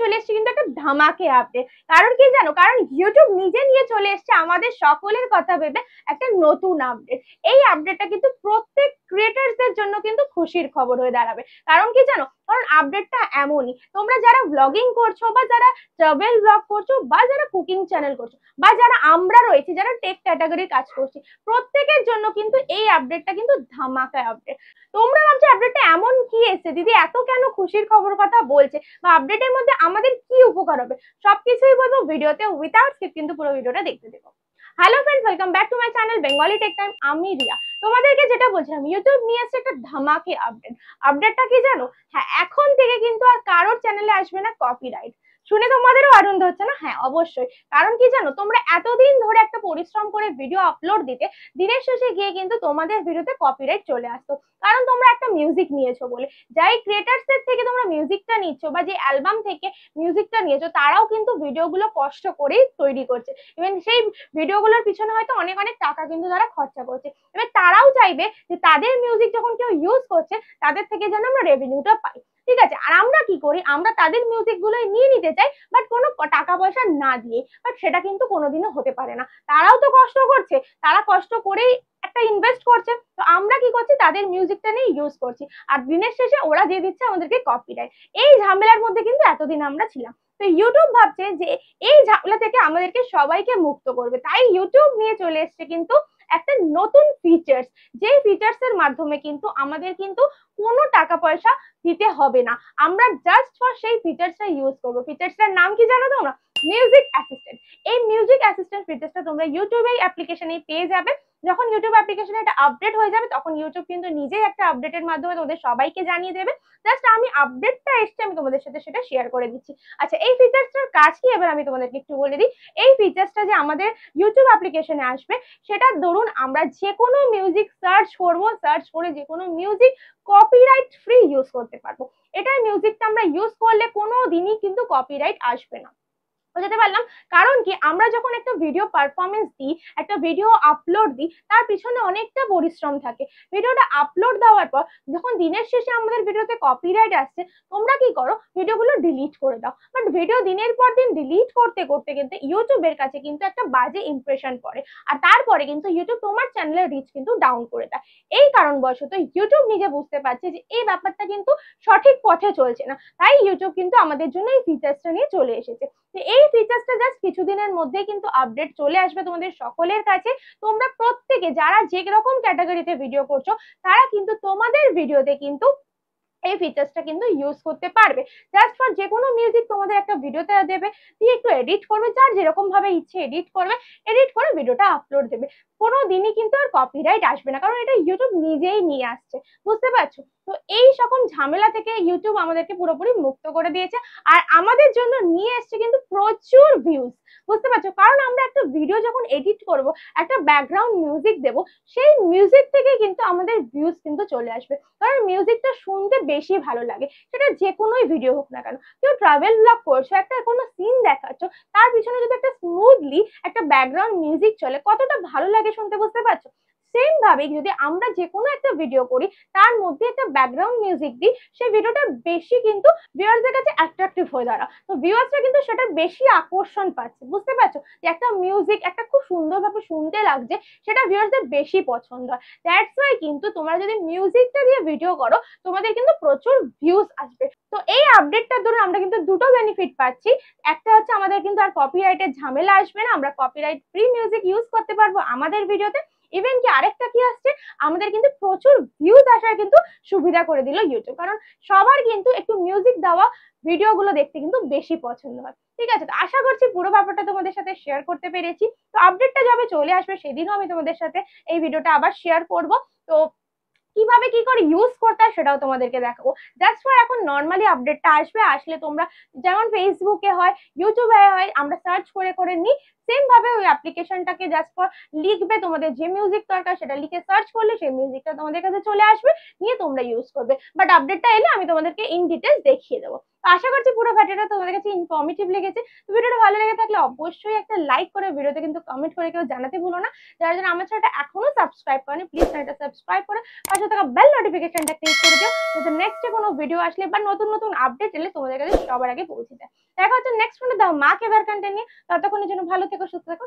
চলে এসেছি কিন্তু একটা ধামাকে আপডেট। কারণ কি জানো, কারণ ইউটিউব নিজে নিয়ে চলে এসেছে আমাদের সকলের কথা ভেবে একটা নতুন আপডেট। এই আপডেটটা কিন্তু প্রত্যেক ক্রিয়েটারদের জন্য কিন্তু খুশির খবর হয়ে দাঁড়াবে। কারণ কি জানো, কারণ আপডেটটা এমনই, তোমরা যারা ব্লগিং করছো বা যারা ট্রাভেল ব্লগ করছো বা যারা কুকিং চ্যানেল করছো বা যারা আমরা রয়েছি যারা টেক ক্যাটাগরির কাজ করছি, প্রত্যেকের জন্য কিন্তু এই আপডেটটা কিন্তু ধামাকা আপডেট। তোমরা ভাবছো আপডেটটা এমন কি এসেছে, দিদি এত কেন খুশির খবর কথা বলছে বা আপডেটের মধ্যে আমাদের কি উপকার হবে, সবকিছুই বলবো ভিডিওতে উইথাউট স্কিপ, কিন্তু পুরো ভিডিওটা দেখতে দেবো। Hello friends, welcome back to my channel Bengali tech time. আমি রিয়া। তোমাদেরকে যেটা বলছিলাম, ইউটিউব নিয়ে এসেছে একটা ধামাকে আপডেট। আপডেটটা কি জানো? হ্যাঁ, এখন থেকে কিন্তু আর কারোর চ্যানেলে আসবে না কপিরাইট। শুনে তোমাদেরও আনন্দ হচ্ছে না? হ্যাঁ অবশ্যই। কারণ কি জানো, তোমরা এতদিন ধরে একটা পরিশ্রম করে ভিডিও আপলোড দিতে, দিনের শেষে গিয়ে কিন্তু তোমাদের ভিডিওতে কপিরাইট চলে আসতো। কারণ তোমরা একটা মিউজিক নিয়েছো বলে। যাই ক্রিয়েটার্সদের থেকে তোমরা মিউজিকটা নিচ্ছ বা যে অ্যালবাম থেকে মিউজিকটা নিয়েছো, তারাও কিন্তু ভিডিওগুলো কষ্ট করেই তৈরি করছে। ইভেন সেই ভিডিওগুলোর পিছনে হয়তো অনেক অনেক টাকা কিন্তু তারা খরচা করছে। এবার তারাও চাইবে যে তাদের মিউজিক যখন কেউ ইউজ করছে, তাদের থেকে যেন আমরা রেভিনিউটা পাই। ঠিক আছে, আর আমরা কি করি, আমরা তাদের মিউজিক গুলোই নিয়ে নিতে চাই, বাট কোনো টাকা পয়সা না দিয়ে। বাট সেটা কিন্তু কোনোদিনও হতে পারে না। তারাও তো কষ্ট করছে, তারা কষ্ট করেই একটা ইনভেস্ট করছে, তো আমরা কি করছি, তাদের মিউজিকটা নিয়ে ইউজ করছি, আর দিনের শেষে ওরা দিয়ে দিচ্ছে আমাদেরকে কপিরাইট। এই ঝামেলার মধ্যে কিন্তু এতদিন আমরা ছিলাম। তো ইউটিউব ভাবছে যে এই ঝামেলা থেকে আমাদেরকে সবাইকে মুক্ত করবে, তাই ইউটিউব নিয়ে চলে এসছে কিন্তু একটা নতুন ফিচার্স, যে ফিচার্স এর মাধ্যমে কিন্তু আমাদের কিন্তু কোনো টাকা পয়সা দিতে হবে না। আমরা জাস্ট ফর সেই ফিচার্সটা ইউজ করবো। ফিচার্সটার নাম কি জানো তোমরা? Music assistant. এই মিউজিক অ্যাসিস্ট্যান্ট ফিচার্সটা তোমরা ইউটিউবে অ্যাপ্লিকেশনে পেয়ে যাবে। যখন ইউটিউব অ্যাপ্লিকেশনে এটা আপডেট হয়ে যাবে, তখন ইউটিউব কিন্তু নিজেই একটা আপডেটের মাধ্যমে তোমাদের সবাইকে জানিয়ে দেবে। জাস্ট আমি আপডেটটা এসছে, আমি তোমাদের সাথে সেটা শেয়ার করে দিচ্ছি। আচ্ছা, এই ফিচার্সটার কাজ কি এবার আমি তোমাদেরকে একটু বলে দিই। এই ফিচার্সটা যে আমাদের ইউটিউব অ্যাপ্লিকেশনে আসবে, সেটা ধরুন আমরা যে কোনো মিউজিক সার্চ করব, সার্চ করে যে কোনো মিউজিক কপিরাইট ফ্রি ইউজ করতে পারবো। এটার মিউজিকটা আমরা ইউজ করলে কোনো দিনই কিন্তু কপিরাইট আসবে না। বুঝতে পারলাম? কারণ কি, আমরা যখন একটা ভিডিও পারফরমেন্স দিই, একটা ভিডিও আপলোড দিই, তার পিছনে অনেকটা পরিশ্রম থাকে। ভিডিওটা আপলোড দেওয়ার পর যখন দিনের শেষে আমাদের ভিডিওতে কপিরাইট আসছে, তোমরা কি করো, ভিডিওগুলো ডিলিট করে দাও। বাট ভিডিও দিনের পর দিন ডিলিট করতে করতে কিন্তু ইউটিউবের কাছে কিন্তু একটা বাজে ইমপ্রেশন পড়ে, আর তারপরে কিন্তু ইউটিউব তোমার চ্যানেলের রিচ কিন্তু ডাউন করে দেয়। এই কারণবশত ইউটিউব নিজে বুঝতে পারছে যে এই ব্যাপারটা কিন্তু সঠিক পথে চলছে না, তাই ইউটিউব কিন্তু আমাদের জন্য এই ফিচার্সটা নিয়ে চলে এসেছে। এই ফিচার্সটা জাস্ট কিছুদিনের মধ্যেই কিন্তু আপডেট চলে আসবে তোমাদের সকলের কাছে। তোমরা প্রত্যেকে যারা যে রকম ক্যাটাগরিতে ভিডিও করছো, তারা কিন্তু তোমাদের ভিডিওতে কিন্তু এই ফিচার্সটা কিন্তু ইউজ করতে পারবে। জাস্ট ফর যে কোনো মিউজিক তোমাদের একটা ভিডিওতে দেবে, দিয়ে একটু এডিট করবে, যার যেরকম ভাবে ইচ্ছে এডিট করবে, এডিট করে ভিডিওটা আপলোড দেবে। কোনো দিনই কিন্তু আর কপিরাইট আসবে না, কারণ এটা ইউটিউব নিজেই নিয়ে আসছে। বুঝতে পারছো? তো এই সকম ঝামেলা থেকে ইউটিউব আমাদেরকে পুরোপুরি মুক্ত করে দিয়েছে, আর আমাদের জন্য নিয়ে এসছে কিন্তু প্রচুর ভিউজ। বুঝতে পারছো? কারণ আমরা একটা ভিডিও যখন এডিট করব, একটা ব্যাকগ্রাউন্ড মিউজিক দেব, সেই মিউজিক থেকে কিন্তু আমাদের ভিউজ কিন্তু চলে আসবে। কারণ মিউজিকটা শুনতে বেশি ভালো লাগে, সেটা যে কোনোই ভিডিও হোক না কেন। কেউ ট্রাভেল ব্লগ করছো, একটা কোনো সিন দেখাচ্ছ, তার পিছনে যদি একটা স্মুথলি একটা ব্যাকগ্রাউন্ড মিউজিক চলে, কতটা ভালো লাগে শুনতে। বুঝতে পারছো? সেম ভাবে যদি আমরা যে কোনো একটা ভিডিও করি, তার মধ্যে একটা ব্যাকগ্রাউন্ড মিউজিক দিই, সেই ভিডিওটা বেশি কিন্তু ভিউয়ার্সদের কাছে অ্যাট্রাকটিভ হয়ে দাঁড়ায়। তো ভিউয়ার্সরা কিন্তু সেটা বেশি আকর্ষণ পাচ্ছে। বুঝতে পারছো? যে একটা মিউজিক একটা খুব সুন্দরভাবে শুনতে লাগছে, সেটা ভিউয়ার্সদের বেশি পছন্দ হয়। দ্যাটস ওয়াই কিন্তু তোমরা যদি মিউজিকটা দিয়ে ভিডিও করো, তোমাদের কিন্তু প্রচুর ভিউজ আসবে। তো এই আপডেটটার ধরুন আমরা কিন্তু দুটো বেনিফিট পাচ্ছি। একটা হচ্ছে আমাদের কিন্তু আর কপিরাইটের ঝামেলা আসবে না, আমরা কপিরাইট ফ্রি মিউজিক ইউজ করতে পারবো আমাদের ভিডিওতে। ইভেন কি আরেকটা কি আসছে, আমাদের কিন্তু প্রচুর ভিউজ আসার কিন্তু সুবিধা করে দিল ইউটিউব। কারণ সবার কিন্তু একটু মিউজিক দেওয়া ভিডিও গুলো দেখতে কিন্তু বেশি পছন্দ হয়। ঠিক আছে, তো আশা করছি পুরো ব্যাপারটা তোমাদের সাথে শেয়ার করতে পেরেছি। তো আপডেটটা যবে চলে আসবে, সেদিনও আমি তোমাদের সাথে এই ভিডিওটা আবার শেয়ার করব। তো কিভাবে কি করে ইউজ করতে হয় সেটাও তোমাদেরকে দেখাবো। জাস্ট ফর এখন নর্মালি আপডেটটা আসবে, আসলে তোমরা যেমন ফেসবুকে হয়, ইউটিউবে হয়, আমরা সার্চ করে করে নিই, সেম ভাবে ওই অ্যাপ্লিকেশনটাকে জাস্ট ফর লিখবে, তোমাদের যে মিউজিক দরকার সেটা লিখে সার্চ করলে সেই মিউজিকটা তোমাদের কাছে চলে আসবে, নিয়ে তোমরা ইউজ করবে। বাট আপডেটটা এলে আমি তোমাদেরকে ইন ডিটেলস দেখিয়ে দেবো। তো আশা করছি পুরো ভিডিওটা তোমাদের কাছে ইনফরমেটিভ লেগেছে। তো ভিডিওটা ভালো লেগে থাকলে অবশ্যই একটা লাইক করে, ভিডিওতে কিন্তু কমেন্ট করে কেউ জানাতে ভুলো না। যারা যারা আমার চ্যানেলটা এখনো সাবস্ক্রাইব করেনি, প্লিজ চ্যানেলটা সাবস্ক্রাইব করে পাশে থাকা বেল নোটিফিকেশনটা ক্লিক করে দিও, যাতে নেক্সট কোনো ভিডিও আসলে বা নতুন নতুন আপডেট এলে তোমাদের কাছে সবার আগে পৌঁছে যায়। দেখা হচ্ছে নেক্সট কোনো দাও মা কেদার কন্টেন্ট নিয়ে। ততক্ষণের জন্য ভালো থেকো, সুস্থ থেকো।